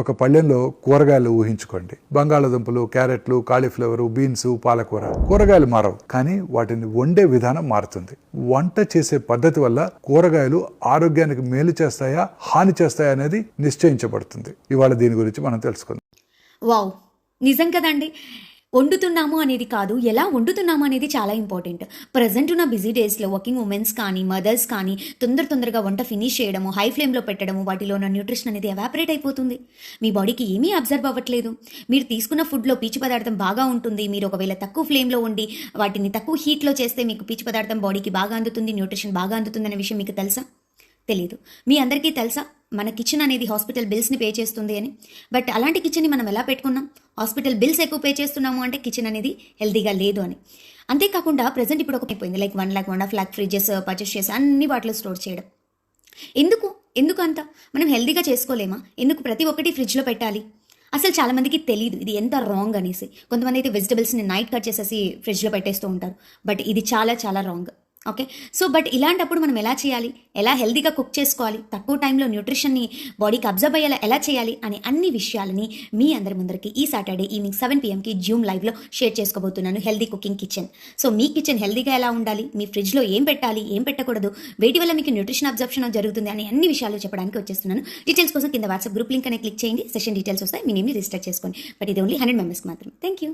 ఒక పళ్ళెంలో కూరగాయలు ఊహించుకోండి. బంగాళాదుంపలు, క్యారెట్లు, కాలీఫ్లవర్, బీన్స్, పాలకూర. కూరగాయలు మారవు, కానీ వాటిని వండే విధానం మారుతుంది. వంట చేసే పద్ధతి వల్ల కూరగాయలు ఆరోగ్యానికి మేలు చేస్తాయా, హాని చేస్తాయా అనేది నిశ్చయించబడుతుంది. ఇవాళ దీని గురించి మనం తెలుసుకుందాం. వావ్, నిజం కదండి. వండుతున్నాము అనేది కాదు, ఎలా వండుతున్నాము అనేది చాలా ఇంపార్టెంట్. ప్రజెంట్ ఉన్న బిజీ డేస్లో వర్కింగ్ ఉమెన్స్ కానీ, మదర్స్ కానీ తొందరగా వంట ఫినిష్ చేయడము, హై ఫ్లేమ్లో పెట్టడము, వాటిలో ఉన్న న్యూట్రిషన్ అనేది ఎవాపరేట్ అయిపోతుంది. మీ బాడీకి ఏమీ అబ్జర్వ్ అవ్వట్లేదు. మీరు తీసుకున్న ఫుడ్లో పీచు పదార్థం బాగా ఉంటుంది. మీరు ఒకవేళ తక్కువ ఫ్లేమ్లో వండి వాటిని తక్కువ హీట్లో చేస్తే మీకు పీచు పదార్థం బాడీకి బాగా అందుతుంది, న్యూట్రిషన్ బాగా అందుతుంది అనే విషయం మీకు తెలుసా? తెలీదు. మీ అందరికీ తెలుసా మన కిచెన్ అనేది హాస్పిటల్ బిల్స్ని పే చేస్తుంది అని? బట్ అలాంటి కిచెన్ని మనం ఎలా పెట్టుకున్నాం? హాస్పిటల్ బిల్స్ ఎక్కువ పే చేస్తున్నాము అంటే కిచెన్ అనేది హెల్తీగా లేదు అని. అంతేకాకుండా ప్రజెంట్ ఇప్పుడు ఒక అయిపోయింది, like 1 lakh 1.5 lakh fridges purchase చేసి అన్ని వాటిలో స్టోర్ చేయడం. ఎందుకు అంత మనం హెల్తీగా చేసుకోలేమా? ఎందుకు ప్రతి ఒక్కటి ఫ్రిడ్జ్లో పెట్టాలి? అసలు చాలా మందికి తెలియదు ఇది ఎంత రాంగ్ అనేసి. కొంతమంది అయితే వెజిటబుల్స్ని నైట్ కట్ చేసేసి ఫ్రిడ్జ్లో పెట్టేస్తూ ఉంటారు. బట్ ఇది చాలా చాలా రాంగ్. ఓకే, సో బట్ ఇలాంటప్పుడు మనం ఎలా చేయాలి, ఎలా హెల్తీగా కుక్ చేసుకోవాలి, తక్కువ టైంలో న్యూట్రిషన్ని బాడీకి అబ్జర్వ్ అయ్యేలా ఎలా చేయాలి అనే అన్ని విషయాలని మీ అందరి ముందరికి ఈ సాటర్డే ఈవినింగ్ 7 PM జూమ్ లైవ్లో షేర్ చేసుకోబోతున్నాను. Healthy cooking kitchen. సో మీ కిచెన్ హెల్తీగా ఎలా ఉండాలి, మీ ఫ్రిడ్జ్లో ఏం పెట్టాలి, ఏం పెట్టకూడదు, వేటి వల్ల మీకు న్యూట్రిషన్ అబ్జర్ప్షన్ జరుగుతుంది అనే అన్ని విషయాలు చెప్పడానికి వచ్చేస్తున్నాను. డీటెయిల్స్ కోసం కింద వాట్సాప్ గ్రూప్ లింక్ అనే క్లిక్ చేయండి. సెషన్ డీటెయిల్స్ వస్తాయి, మీ నేమ్ని రిజిస్టర్ చేసుకోండి. బట్ ఇది ఓన్లీ 100 మెంబర్స్కి మాత్రం. Thank you.